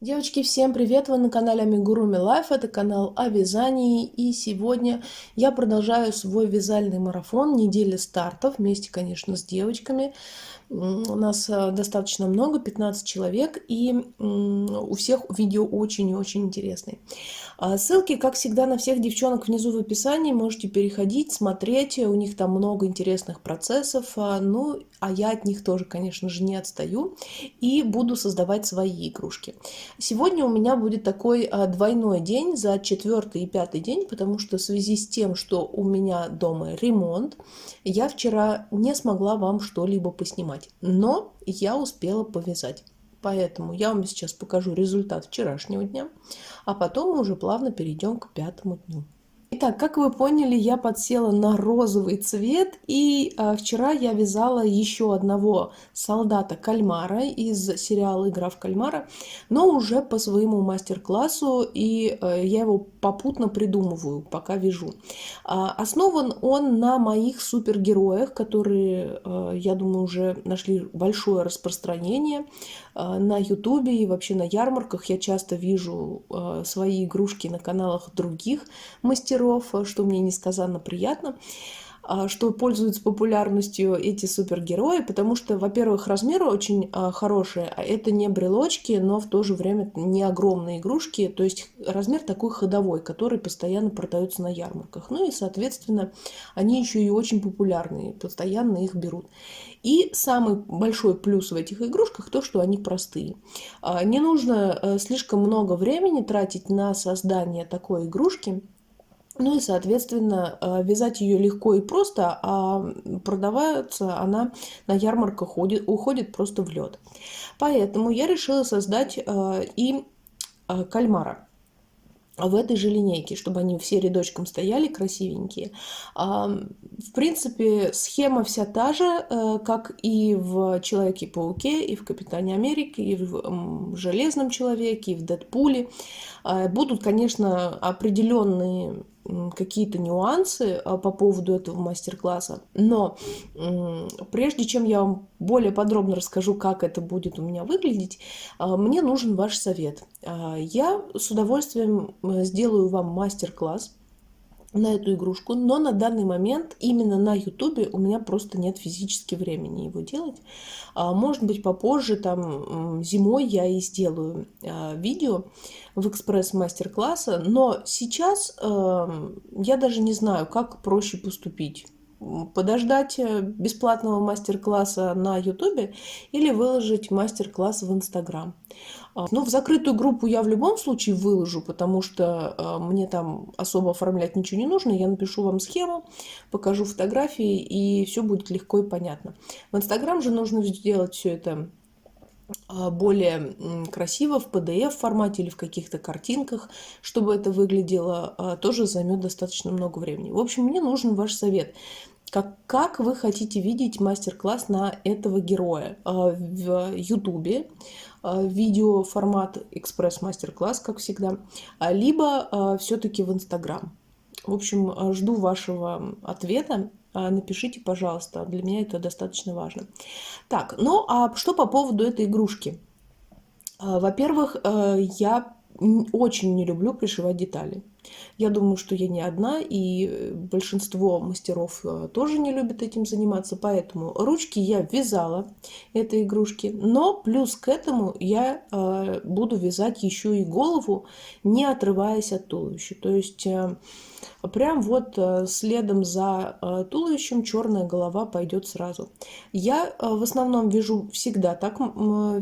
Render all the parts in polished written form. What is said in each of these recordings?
Девочки, всем привет! Вы на канале Амигуруми Лайф, это канал о вязании, и сегодня я продолжаю свой вязальный марафон, неделя стартов, вместе, конечно, с девочками. У нас достаточно много, 15 человек, и у всех видео очень и очень интересные. Ссылки, как всегда, на всех девчонок внизу в описании, можете переходить, смотреть, у них там много интересных процессов, ну, а я от них тоже, конечно же, не отстаю, и буду создавать свои игрушки. Сегодня у меня будет такой двойной день за 4-й и 5-й день, потому что в связи с тем, что у меня дома ремонт, я вчера не смогла вам что-либо поснимать, но я успела повязать. Поэтому я вам сейчас покажу результат вчерашнего дня, а потом мы уже плавно перейдем к 5-му дню. Итак, как вы поняли, я подсела на розовый цвет, и вчера я вязала еще одного солдата кальмара из сериала «Игра в кальмара», но уже по своему мастер-классу, и я его попутно придумываю, пока вяжу. Основан он на моих супергероях, которые, я думаю, уже нашли большое распространение на ютубе и вообще на ярмарках. Я часто вижу свои игрушки на каналах других мастеров, что мне несказанно приятно, что пользуются популярностью эти супергерои, потому что, во-первых, размеры очень хорошие, а это не брелочки, но в то же время не огромные игрушки, то есть размер такой ходовой, который постоянно продается на ярмарках. Ну и, соответственно, они еще и очень популярные, постоянно их берут. И самый большой плюс в этих игрушках то, что они простые. Не нужно слишком много времени тратить на создание такой игрушки. Ну и, соответственно, вязать ее легко и просто, а продаваться она на ярмарках уходит просто в лед. Поэтому я решила создать и кальмара в этой же линейке, чтобы они все рядочком стояли красивенькие. В принципе, схема вся та же, как и в Человеке-пауке, и в Капитане Америке, и в Железном Человеке, и в Дэдпуле. Будут, конечно, определенные какие-то нюансы по поводу этого мастер-класса, но прежде чем я вам более подробно расскажу, как это будет у меня выглядеть, мне нужен ваш совет. Я с удовольствием сделаю вам мастер-класс на эту игрушку, но на данный момент именно на ютубе у меня просто нет физически времени его делать. Может быть, попозже, там, зимой я и сделаю видео в экспресс-мастер-класса, но сейчас я даже не знаю, как проще поступить. Подождать бесплатного мастер-класса на ютубе или выложить мастер-класс в инстаграм. Ну, в закрытую группу я в любом случае выложу, потому что мне там особо оформлять ничего не нужно. Я напишу вам схему, покажу фотографии, и все будет легко и понятно. В инстаграм же нужно сделать все это более красиво в PDF формате или в каких-то картинках, чтобы это выглядело, тоже займет достаточно много времени. В общем, мне нужен ваш совет. Как вы хотите видеть мастер-класс на этого героя? В ютубе видео формат экспресс-мастер-класс, как всегда, либо все-таки в инстаграм. В общем, жду вашего ответа. Напишите, пожалуйста, для меня это достаточно важно. Так, ну а что по поводу этой игрушки? Во-первых, я очень не люблю пришивать детали. Я думаю, что я не одна, и большинство мастеров тоже не любят этим заниматься, поэтому ручки я вязала этой игрушки, но плюс к этому я буду вязать еще и голову, не отрываясь от туловища. То есть прям вот следом за туловищем черная голова пойдет сразу. Я в основном вяжу всегда так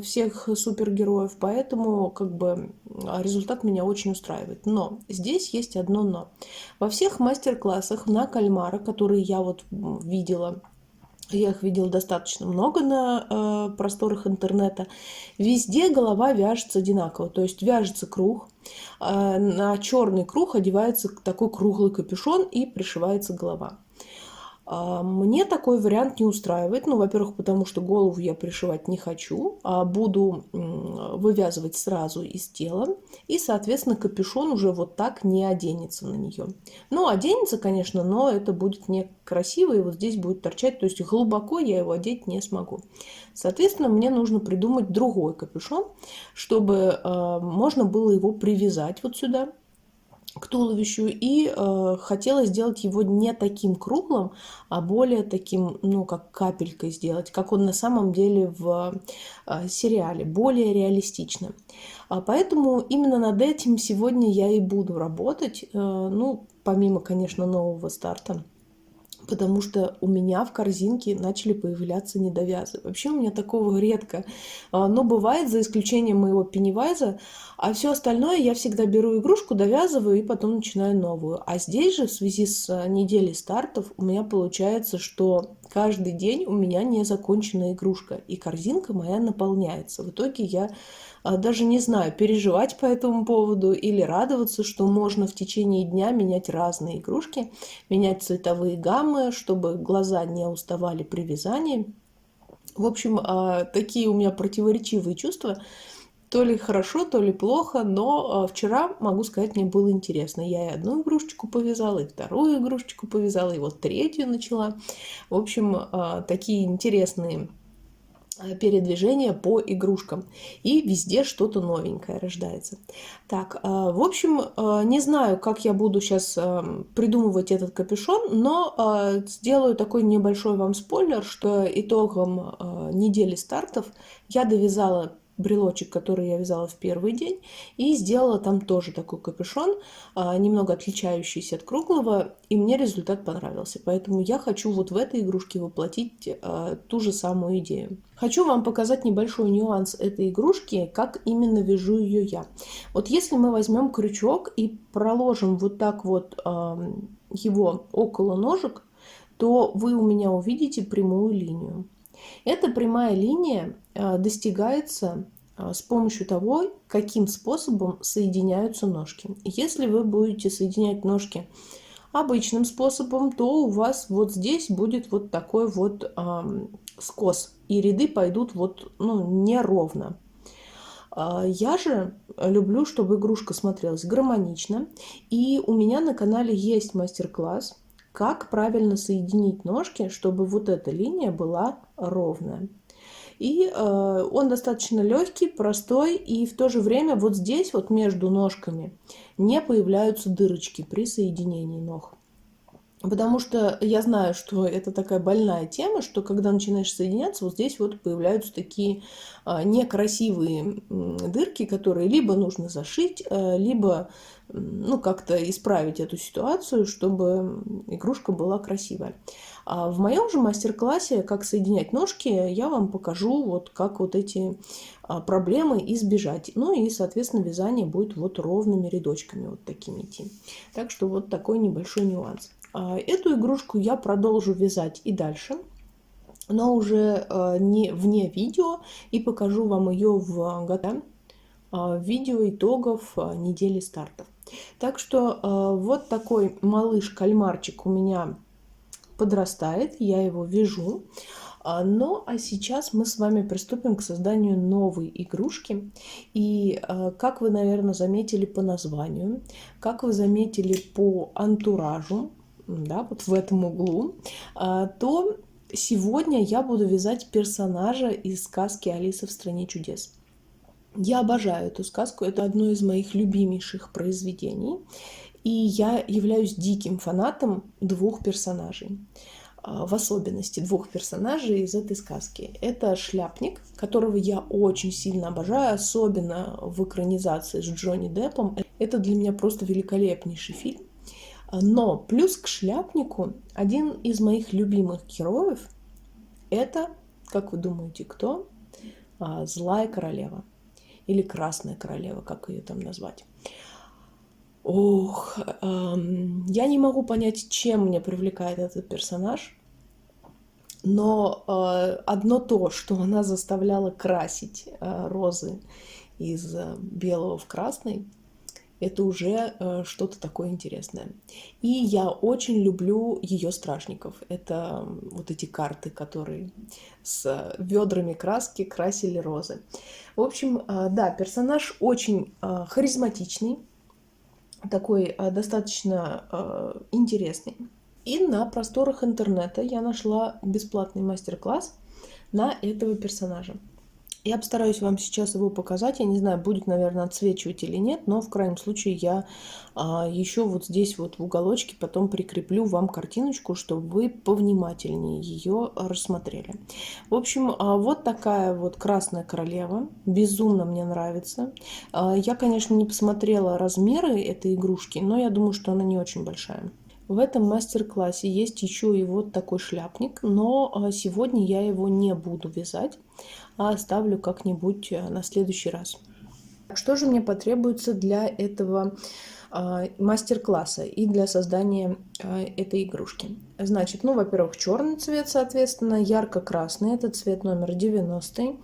всех супергероев, поэтому как бы результат меня очень устраивает. Но здесь есть одно но. Во всех мастер-классах на кальмара, которые я вот видела, я их видела достаточно много на просторах интернета, везде голова вяжется одинаково. То есть вяжется круг, на черный круг одевается такой круглый капюшон и пришивается голова. Мне такой вариант не устраивает. Ну, во-первых, потому что голову я пришивать не хочу, а буду вывязывать сразу из тела. И, соответственно, капюшон уже вот так не оденется на нее. Ну, оденется, конечно, но это будет некрасиво, и вот здесь будет торчать. То есть глубоко я его одеть не смогу. Соответственно, мне нужно придумать другой капюшон, чтобы можно было его привязать вот сюда к туловищу, и хотела сделать его не таким круглым, а более таким, ну, как капелькой сделать, как он на самом деле в сериале, более реалистично. Поэтому именно над этим сегодня я и буду работать, ну, помимо, конечно, нового старта. Потому что у меня в корзинке начали появляться недовязы. Вообще у меня такого редко. Но бывает, за исключением моего пеннивайза, а все остальное я всегда беру игрушку, довязываю и потом начинаю новую. А здесь же в связи с неделей стартов у меня получается, что каждый день у меня незаконченная игрушка, и корзинка моя наполняется. В итоге я даже не знаю, переживать по этому поводу или радоваться, что можно в течение дня менять разные игрушки, менять цветовые гаммы, чтобы глаза не уставали при вязании. В общем, такие у меня противоречивые чувства. То ли хорошо, то ли плохо, но вчера, могу сказать, мне было интересно. Я и одну игрушечку повязала, и вторую игрушечку повязала, и вот третью начала. В общем, такие интересные передвижения по игрушкам. И везде что-то новенькое рождается. Так, в общем, не знаю, как я буду сейчас придумывать этот капюшон, но сделаю такой небольшой вам спойлер, что итогом недели стартов я довязала брелочек, который я вязала в первый день, и сделала там тоже такой капюшон, немного отличающийся от круглого, и мне результат понравился. Поэтому я хочу вот в этой игрушке воплотить ту же самую идею. Хочу вам показать небольшой нюанс этой игрушки, как именно вяжу ее я. Вот если мы возьмем крючок и проложим вот так вот его около ножек, то вы у меня увидите прямую линию. Эта прямая линия достигается с помощью того, каким способом соединяются ножки. Если вы будете соединять ножки обычным способом, то у вас вот здесь будет вот такой вот скос, и ряды пойдут вот, ну, неровно. Я же люблю, чтобы игрушка смотрелась гармонично, и у меня на канале есть мастер-класс, как правильно соединить ножки, чтобы вот эта линия была ровная. И он достаточно легкий, простой, и в то же время вот здесь вот между ножками не появляются дырочки при соединении ног. Потому что я знаю, что это такая больная тема, что когда начинаешь соединяться, вот здесь вот появляются такие некрасивые дырки, которые либо нужно зашить, либо ну, как-то исправить эту ситуацию, чтобы игрушка была красивая. А в моем же мастер-классе «Как соединять ножки» я вам покажу, вот как вот эти проблемы избежать. Ну и, соответственно, вязание будет вот ровными рядочками вот такими идти. Так что вот такой небольшой нюанс. Эту игрушку я продолжу вязать и дальше, но уже не вне видео, и покажу вам ее в видео итогов недели стартов. Так что вот такой малыш-кальмарчик у меня подрастает, я его вяжу. Ну, а сейчас мы с вами приступим к созданию новой игрушки. И как вы, наверное, заметили по названию, как вы заметили по антуражу, да, вот в этом углу, то сегодня я буду вязать персонажа из сказки «Алиса в стране чудес». Я обожаю эту сказку, это одно из моих любимейших произведений. И я являюсь диким фанатом двух персонажей. В особенности двух персонажей из этой сказки. Это Шляпник, которого я очень сильно обожаю, особенно в экранизации с Джонни Деппом. Это для меня просто великолепнейший фильм. Но плюс к Шляпнику один из моих любимых героев – это, как вы думаете, кто? Злая королева. Или Красная королева, как ее там назвать. Ох, я не могу понять, чем меня привлекает этот персонаж, но одно то, что она заставляла красить розы из белого в красный, это уже что-то такое интересное. И я очень люблю ее стражников. Это вот эти карты, которые с ведрами краски красили розы. В общем, да, персонаж очень харизматичный, такой достаточно интересный. И на просторах интернета я нашла бесплатный мастер-класс на этого персонажа. Я постараюсь вам сейчас его показать. Я не знаю, будет, наверное, отсвечивать или нет, но в крайнем случае я еще вот здесь вот в уголочке потом прикреплю вам картиночку, чтобы вы повнимательнее ее рассмотрели. В общем, вот такая вот красная королева. Безумно мне нравится. Я, конечно, не посмотрела размеры этой игрушки, но я думаю, что она не очень большая. В этом мастер-классе есть еще и вот такой шляпник, но сегодня я его не буду вязать, а оставлю как-нибудь на следующий раз. Что же мне потребуется для этого мастер-класса и для создания этой игрушки? Значит, ну, во-первых, черный цвет, соответственно, ярко-красный, это цвет номер 90,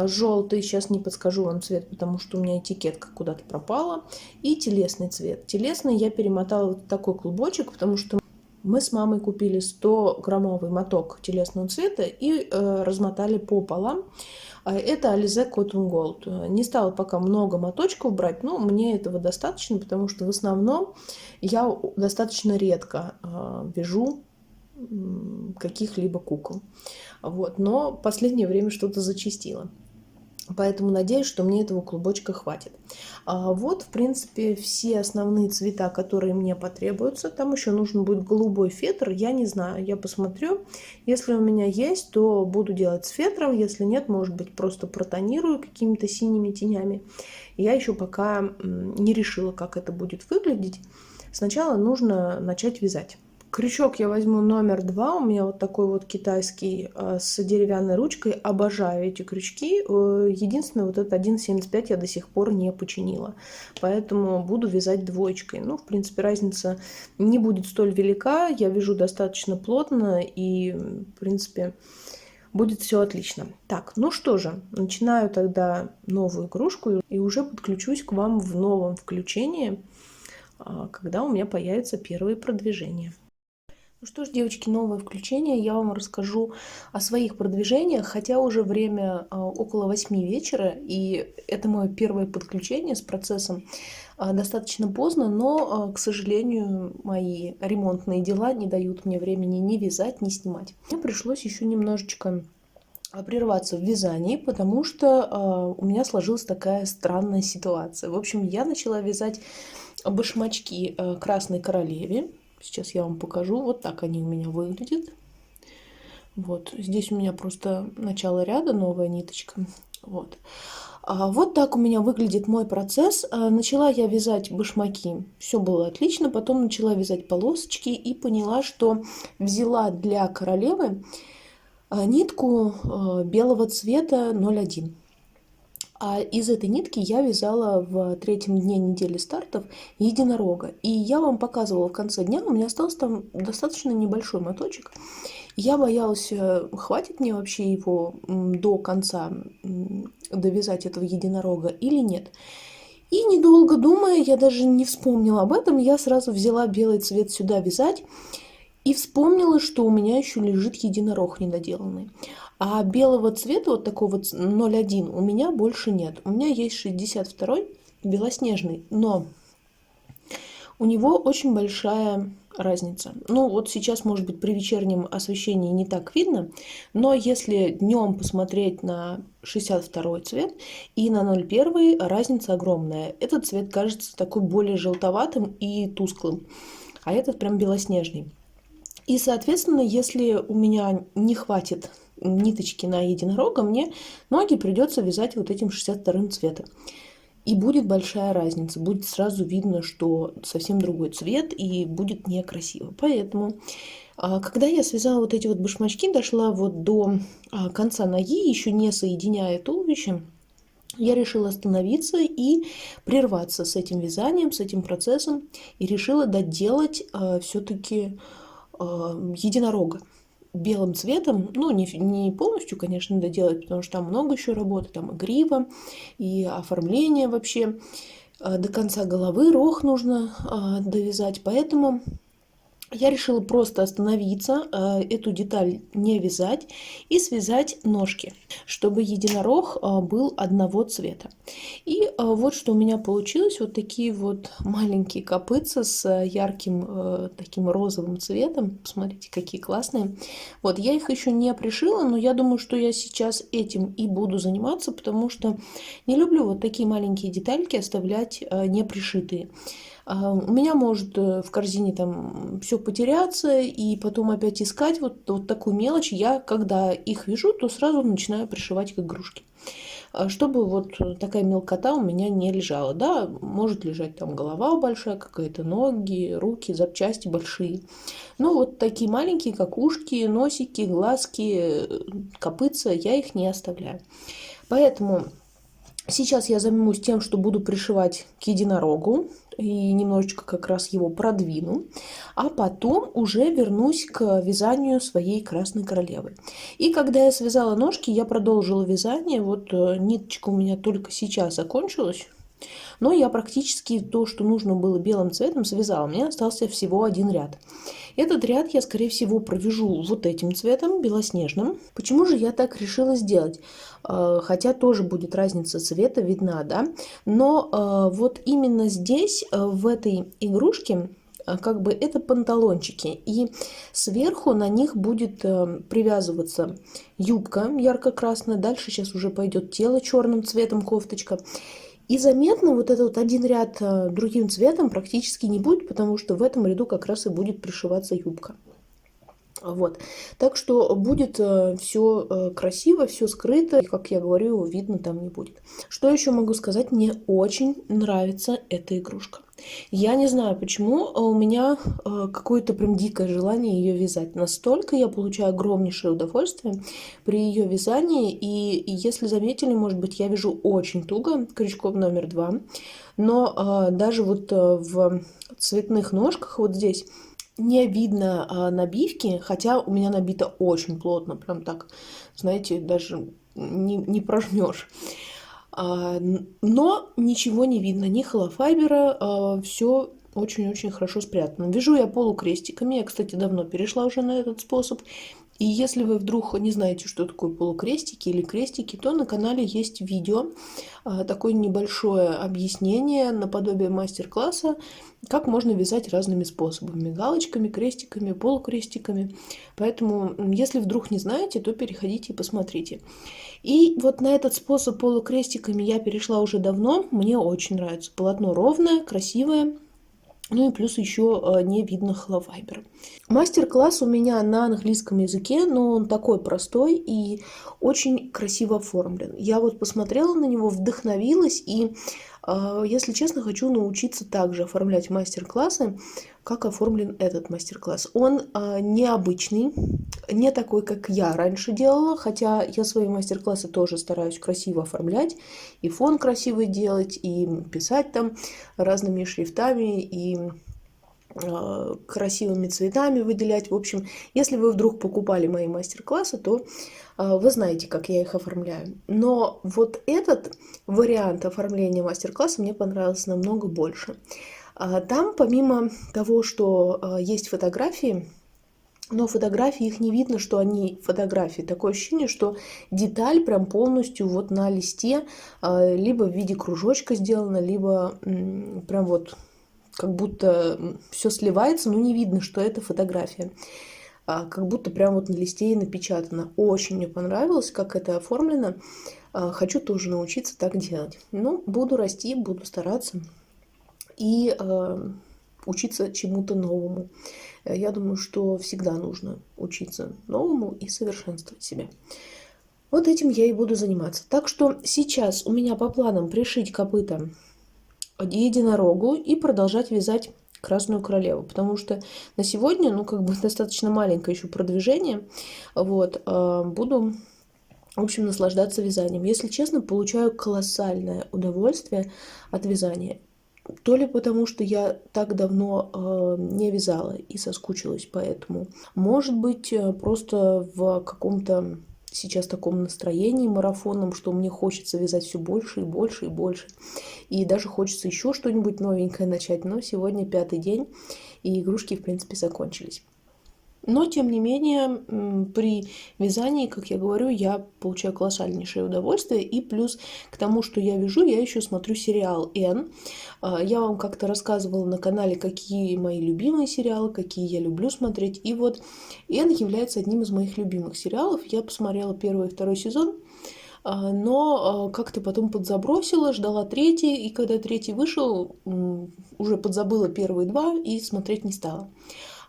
желтый, сейчас не подскажу вам цвет, потому что у меня этикетка куда-то пропала, и телесный цвет. Телесный я перемотала вот такой клубочек, потому что мы с мамой купили 100-граммовый моток телесного цвета и размотали пополам. Это Alize Cotton Gold. Не стала пока много моточков брать, но мне этого достаточно, потому что в основном я достаточно редко вяжу каких-либо кукол. Вот. Но в последнее время что-то зачастило. Поэтому надеюсь, что мне этого клубочка хватит. Вот, в принципе, все основные цвета, которые мне потребуются. Там еще нужен будет голубой фетр. Я не знаю, я посмотрю. Если у меня есть, то буду делать с фетром. Если нет, может быть, просто протонирую какими-то синими тенями. Я еще пока не решила, как это будет выглядеть. Сначала нужно начать вязать. Крючок я возьму номер 2, у меня вот такой вот китайский с деревянной ручкой, обожаю эти крючки. Единственное, вот этот 1,75 я до сих пор не починила, поэтому буду вязать двоечкой. Ну, в принципе, разница не будет столь велика, я вяжу достаточно плотно и, в принципе, будет все отлично. Так, ну что же, начинаю тогда новую игрушку и уже подключусь к вам в новом включении, когда у меня появятся первые продвижения. Ну что ж, девочки, новое включение. Я вам расскажу о своих продвижениях, хотя уже время около 8 вечера, и это мое первое подключение с процессом достаточно поздно, но, к сожалению, мои ремонтные дела не дают мне времени ни вязать, ни снимать. Мне пришлось еще немножечко прерваться в вязании, потому что у меня сложилась такая странная ситуация. В общем, я начала вязать башмачки Красной Королеве. Сейчас я вам покажу. Вот так они у меня выглядят. Вот. Здесь у меня просто начало ряда, новая ниточка. Вот. Вот так у меня выглядит мой процесс. Начала я вязать башмаки. Все было отлично. Потом начала вязать полосочки и поняла, что взяла для королевы нитку белого цвета 0,1. А из этой нитки я вязала в третьем дне недели стартов единорога. И я вам показывала в конце дня, у меня остался там достаточно небольшой моточек. Я боялась, хватит мне вообще его до конца довязать этого единорога или нет. И недолго думая, я даже не вспомнила об этом, я сразу взяла белый цвет сюда вязать. И вспомнила, что у меня еще лежит единорог недоделанный. А белого цвета, вот такого вот 0,1, у меня больше нет. У меня есть 62-й белоснежный, но у него очень большая разница. Ну, вот сейчас, может быть, при вечернем освещении не так видно, но если днем посмотреть на 62-й цвет и на 01-й, разница огромная. Этот цвет кажется такой более желтоватым и тусклым, а этот прям белоснежный. И, соответственно, если у меня не хватит ниточки на единорога, мне ноги придется вязать вот этим 62-м цветом. И будет большая разница, будет сразу видно, что совсем другой цвет, и будет некрасиво. Поэтому, когда я связала вот эти вот башмачки, дошла вот до конца ноги, еще не соединяя туловище, я решила остановиться и прерваться с этим вязанием, с этим процессом, и решила доделать все-таки единорога белым цветом, ну, не полностью, конечно, доделать, потому что там много еще работы, там и грива, и оформление вообще. до конца головы, рог нужно довязать, поэтому я решила просто остановиться, эту деталь не вязать и связать ножки, чтобы единорог был одного цвета. И вот что у меня получилось. Вот такие вот маленькие копытца с ярким таким розовым цветом. Посмотрите, какие классные. Вот я их еще не пришила, но я думаю, что я сейчас этим и буду заниматься, потому что не люблю вот такие маленькие детальки оставлять не пришитые. У меня может в корзине там все потеряться, и потом опять искать вот такую мелочь. Я, когда их вяжу, то сразу начинаю пришивать к игрушке. Чтобы вот такая мелкота у меня не лежала. Да, может лежать там голова большая какая-то, ноги, руки, запчасти большие. Но вот такие маленькие, как ушки, носики, глазки, копытца, я их не оставляю. Поэтому сейчас я займусь тем, что буду пришивать к единорогу и немножечко как раз его продвину, а потом уже вернусь к вязанию своей красной королевы. И когда я связала ножки, я продолжила вязание. Вот ниточка у меня только сейчас закончилась. Но я практически то, что нужно было белым цветом, связала. Мне остался всего один ряд. Этот ряд я, скорее всего, провяжу вот этим цветом, белоснежным. Почему же я так решила сделать? Хотя тоже будет разница цвета видна, да? Но вот именно здесь, в этой игрушке, как бы это панталончики, и сверху на них будет привязываться юбка ярко-красная, дальше сейчас уже пойдет тело черным цветом, кофточка. И заметно вот этот вот один ряд другим цветом практически не будет, потому что в этом ряду как раз и будет пришиваться юбка. Вот. Так что будет все красиво, все скрыто, и, как я говорю, его видно там не будет. Что еще могу сказать? Мне очень нравится эта игрушка. Я не знаю почему, у меня какое-то прям дикое желание ее вязать. Настолько я получаю огромнейшее удовольствие при ее вязании. И если заметили, может быть, я вяжу очень туго, крючком номер 2. Но даже вот в цветных ножках вот здесь не видно набивки, хотя у меня набито очень плотно, прям так, знаете, даже не прожмешь. Но ничего не видно, ни холофайбера, все очень-очень хорошо спрятано. Вяжу я полукрестиками, я, кстати, давно перешла уже на этот способ. И если вы вдруг не знаете, что такое полукрестики или крестики, то на канале есть видео, такое небольшое объяснение наподобие мастер-класса, как можно вязать разными способами: галочками, крестиками, полукрестиками. Поэтому, если вдруг не знаете, то переходите и посмотрите. И вот на этот способ полукрестиками я перешла уже давно. Мне очень нравится. Полотно ровное, красивое. Ну и плюс еще не видно холофайбера. Мастер-класс у меня на английском языке, но он такой простой и очень красиво оформлен. Я вот посмотрела на него, вдохновилась и, если честно, хочу научиться также оформлять мастер-классы, как оформлен этот мастер-класс. Он необычный, не такой, как я раньше делала, хотя я свои мастер-классы тоже стараюсь красиво оформлять, и фон красивый делать, и писать там разными шрифтами, и красивыми цветами выделять. В общем, если вы вдруг покупали мои мастер-классы, то вы знаете, как я их оформляю. Но вот этот вариант оформления мастер-класса мне понравился намного больше. Там, помимо того, что есть фотографии, но фотографии, их не видно, что они фотографии. Такое ощущение, что деталь прям полностью вот на листе, либо в виде кружочка сделана, либо прям вот как будто все сливается, но не видно, что это фотография. Как будто прям вот на листе и напечатано. Очень мне понравилось, как это оформлено. Хочу тоже научиться так делать. Ну, буду расти, буду стараться и учиться чему-то новому. Я думаю, что всегда нужно учиться новому и совершенствовать себя. Вот этим я и буду заниматься. Так что сейчас у меня по планам пришить копыта единорогу и продолжать вязать красную королеву, потому что на сегодня, ну, как бы достаточно маленькое еще продвижение, вот, буду, в общем, наслаждаться вязанием. Если честно, получаю колоссальное удовольствие от вязания. То ли потому, что я так давно не вязала и соскучилась по этому. Может быть, просто в каком-то сейчас в таком настроении марафонном, что мне хочется вязать все больше и больше и больше. И даже хочется еще что-нибудь новенькое начать. Но сегодня 5-й день, и игрушки, в принципе, закончились. Но, тем не менее, при вязании, как я говорю, я получаю колоссальнейшее удовольствие. И плюс к тому, что я вяжу, я еще смотрю сериал «Н». Я вам как-то рассказывала на канале, какие мои любимые сериалы, какие я люблю смотреть. И вот «Н» является одним из моих любимых сериалов. Я посмотрела 1 и 2 сезон, но как-то потом подзабросила, ждала 3-й. И когда 3-й вышел, уже подзабыла 1 и 2 и смотреть не стала.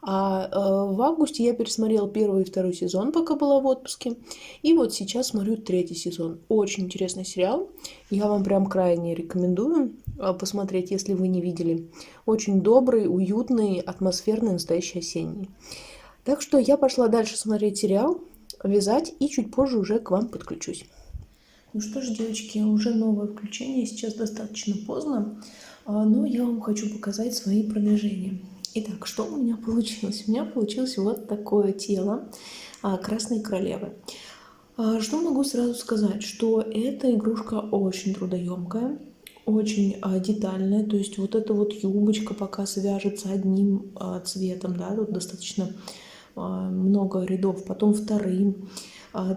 В августе я пересмотрела 1 и 2 сезон, пока была в отпуске. И вот сейчас смотрю 3-й сезон. Очень интересный сериал. Я вам прям крайне рекомендую посмотреть, если вы не видели. Очень добрый, уютный, атмосферный, настоящий осенний. Так что я пошла дальше смотреть сериал, вязать, и чуть позже уже к вам подключусь. Ну что ж, девочки, уже новое включение. Сейчас достаточно поздно, но я вам хочу показать свои продвижения. Итак, что у меня получилось? У меня получилось вот такое тело Красной Королевы. Что могу сразу сказать? Что эта игрушка очень трудоемкая, очень детальная. То есть вот эта вот юбочка пока свяжется одним цветом, да, тут достаточно много рядов, потом вторым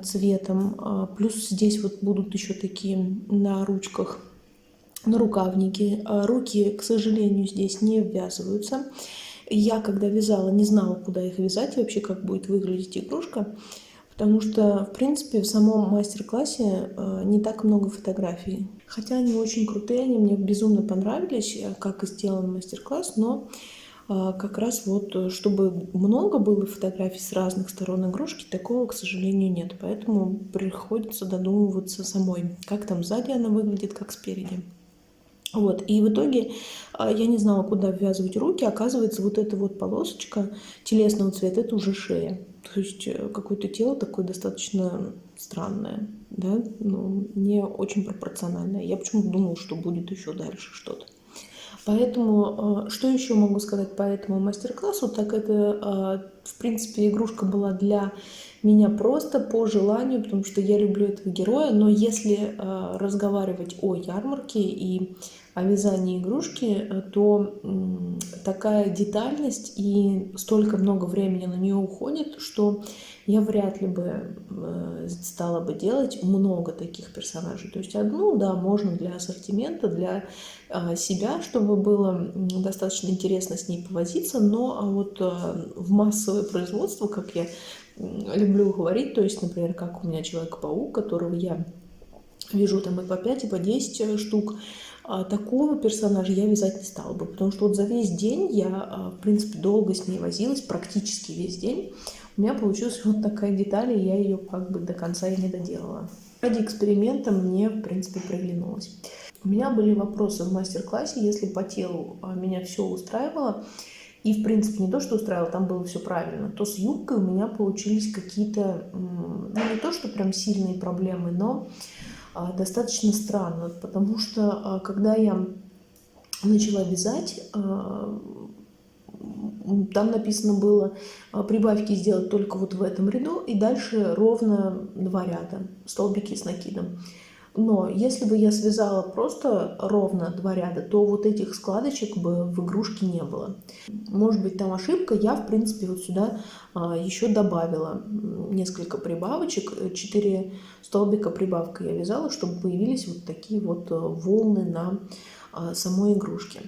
цветом. Плюс здесь вот будут еще такие на ручках нарукавники. Руки, к сожалению, здесь не ввязываются. Я, когда вязала, не знала, куда их вязать и вообще, как будет выглядеть игрушка, потому что, в принципе, в самом мастер-классе не так много фотографий. Хотя они очень крутые, они мне безумно понравились, как и сделан мастер-класс, но как раз вот, чтобы много было фотографий с разных сторон игрушки, такого, к сожалению, нет. Поэтому приходится додумываться самой, как там сзади она выглядит, как спереди. Вот, и в итоге я не знала, куда ввязывать руки. Оказывается, вот эта вот полосочка телесного цвета — это уже шея. То есть какое-то тело такое достаточно странное, да, ну, не очень пропорциональное. Я почему-то думала, что будет еще дальше что-то. Поэтому, что еще могу сказать по этому мастер-классу, так это, в принципе, игрушка была для меня просто по желанию, потому что я люблю этого героя, но если разговаривать о ярмарке и о вязании игрушки, то такая детальность и столько много времени на нее уходит, что я вряд ли бы стала бы делать много таких персонажей. То есть одну, да, можно для ассортимента, для себя, чтобы было достаточно интересно с ней повозиться, но вот в массовое производство, как я люблю говорить, то есть, например, как у меня Человек-паук, которого я вяжу там и по 5, и по 10 штук, такого персонажа я вязать не стала бы, потому что вот за весь день я, в принципе, долго с ней возилась, практически весь день. У меня получилась вот такая деталь, и я ее как бы до конца и не доделала. Ради эксперимента мне, в принципе, приглянулось. У меня были вопросы в мастер-классе, если по телу меня все устраивало, и, в принципе, не то, что устраивало, там было все правильно, то с юбкой у меня получились какие-то, ну, не то, что прям сильные проблемы, но достаточно странно, потому что когда я начала вязать, там написано было прибавки сделать только вот в этом ряду и дальше ровно 2 ряда, столбики с накидом. Но если бы я связала просто ровно 2 ряда, то вот этих складочек бы в игрушке не было. Может быть, там ошибка. Я, в принципе, вот сюда еще добавила несколько прибавочек. 4 столбика прибавка я вязала, чтобы появились вот такие вот волны на самой игрушке.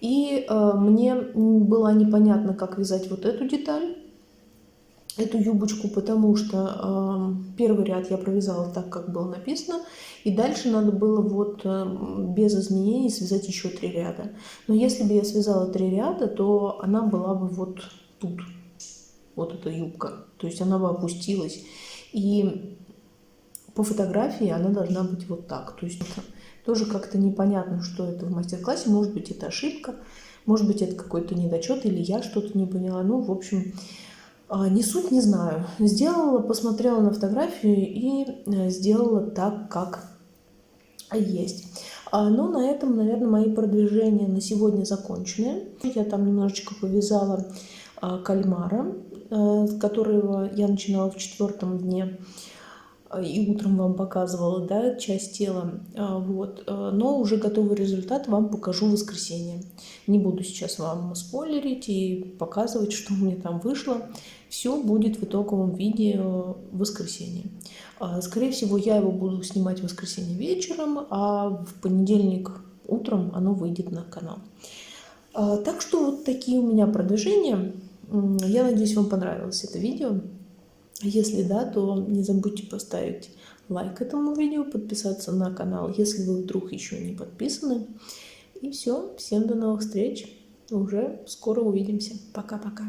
И мне было непонятно, как вязать вот эту деталь, эту юбочку, потому что первый ряд я провязала так, как было написано, и дальше надо было вот без изменений связать еще 3 ряда. Но если бы я связала 3 ряда, то она была бы вот тут, вот эта юбка, то есть она бы опустилась. И по фотографии она должна быть вот так, то есть это тоже как-то непонятно, что это в мастер-классе, может быть, это ошибка, может быть, это какой-то недочет, или я что-то не поняла, ну, в общем... Не суть, не знаю. Сделала, посмотрела на фотографию и сделала так, как есть. Но на этом, наверное, мои продвижения на сегодня закончены. Я там немножечко повязала кальмара, которого я начинала в 4-м дне. и утром вам показывала, да, часть тела, вот, но уже готовый результат вам покажу в воскресенье. Не буду сейчас вам спойлерить и показывать, что у меня там вышло. Все будет в итоговом виде в воскресенье. Скорее всего, я его буду снимать в воскресенье вечером, а в понедельник утром оно выйдет на канал. Так что вот такие у меня продвижения. Я надеюсь, вам понравилось это видео. Если да, то не забудьте поставить лайк этому видео, подписаться на канал, если вы вдруг еще не подписаны. И все, всем до новых встреч, уже скоро увидимся. Пока-пока.